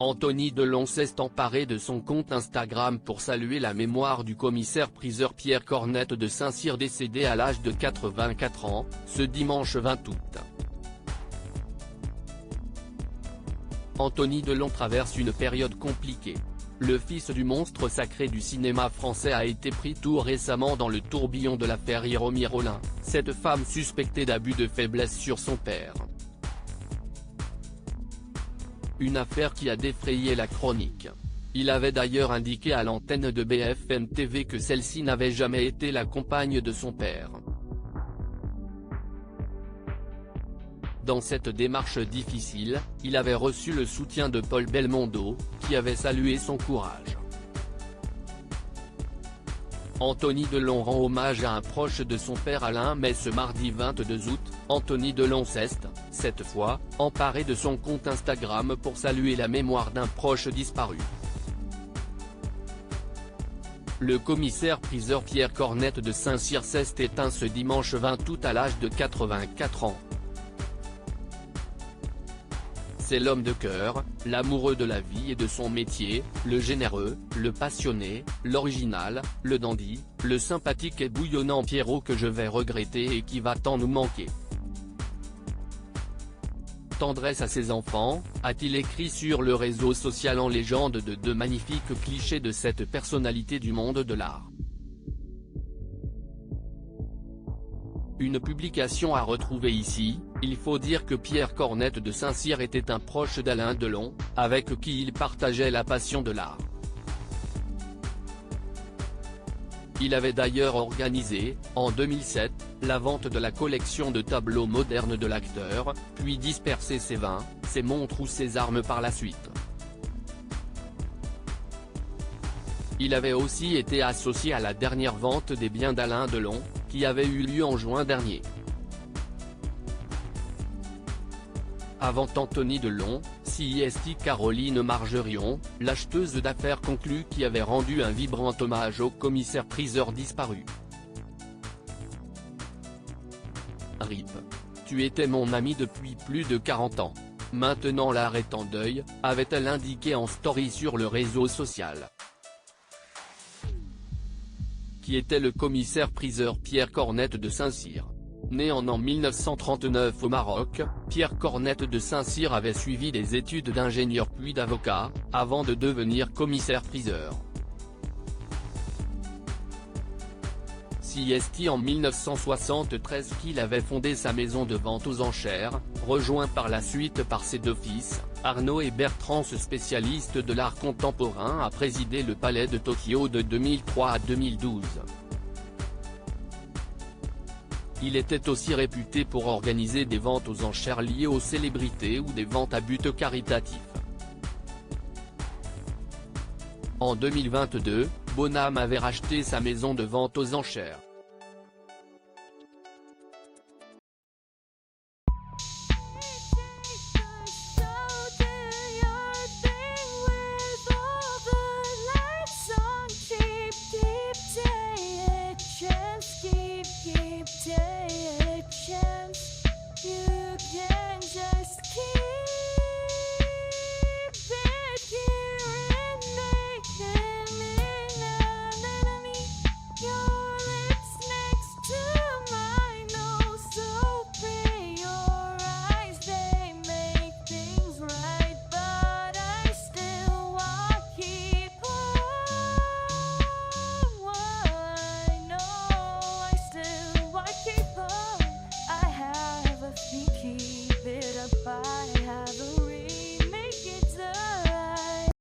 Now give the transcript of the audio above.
Anthony Delon s'est emparé de son compte Instagram pour saluer la mémoire du commissaire-priseur Pierre Cornette de Saint-Cyr décédé à l'âge de 84 ans, ce dimanche 20 août. Anthony Delon traverse une période compliquée. Le fils du monstre sacré du cinéma français a été pris tout récemment dans le tourbillon de l'affaire Hiromi Rollin, cette femme suspectée d'abus de faiblesse sur son père. Une affaire qui a défrayé la chronique. Il avait d'ailleurs indiqué à l'antenne de BFM TV que celle-ci n'avait jamais été la compagne de son père. Dans cette démarche difficile, il avait reçu le soutien de Paul Belmondo, qui avait salué son courage. Anthony Delon rend hommage à un proche de son père Alain mais ce mardi 22 août, Anthony Delon s'est, cette fois, emparé de son compte Instagram pour saluer la mémoire d'un proche disparu. Le commissaire-priseur Pierre Cornette de Saint-Cyr s'est éteint ce dimanche 20 août à l'âge de 84 ans. C'est l'homme de cœur, l'amoureux de la vie et de son métier, le généreux, le passionné, l'original, le dandy, le sympathique et bouillonnant Pierrot que je vais regretter et qui va tant nous manquer. Tendresse à ses enfants, a-t-il écrit sur le réseau social en légende de deux magnifiques clichés de cette personnalité du monde de l'art. Une publication à retrouver ici. Il faut dire que Pierre Cornette de Saint-Cyr était un proche d'Alain Delon, avec qui il partageait la passion de l'art. Il avait d'ailleurs organisé, en 2007, la vente de la collection de tableaux modernes de l'acteur, puis dispersé ses vins, ses montres ou ses armes par la suite. Il avait aussi été associé à la dernière vente des biens d'Alain Delon, qui avait eu lieu en juin dernier. Avant Anthony Delon, CIST Caroline Margerion, l'acheteuse d'affaires conclue qui avait rendu un vibrant hommage au commissaire-priseur disparu. RIP. Tu étais mon ami depuis plus de 40 ans. Maintenant l'art est en deuil, avait-elle indiqué en story sur le réseau social. Qui était le commissaire-priseur Pierre Cornette de Saint-Cyr. Né en 1939 au Maroc, Pierre Cornette de Saint-Cyr avait suivi des études d'ingénieur puis d'avocat, avant de devenir commissaire-priseur. CIST en 1973 qu'il avait fondé sa maison de vente aux enchères, rejoint par la suite par ses deux fils, Arnaud et Bertrand. Ce spécialiste de l'art contemporain a présidé le Palais de Tokyo de 2003 à 2012. Il était aussi réputé pour organiser des ventes aux enchères liées aux célébrités ou des ventes à but caritatif. En 2022, Bonham avait racheté sa maison de vente aux enchères.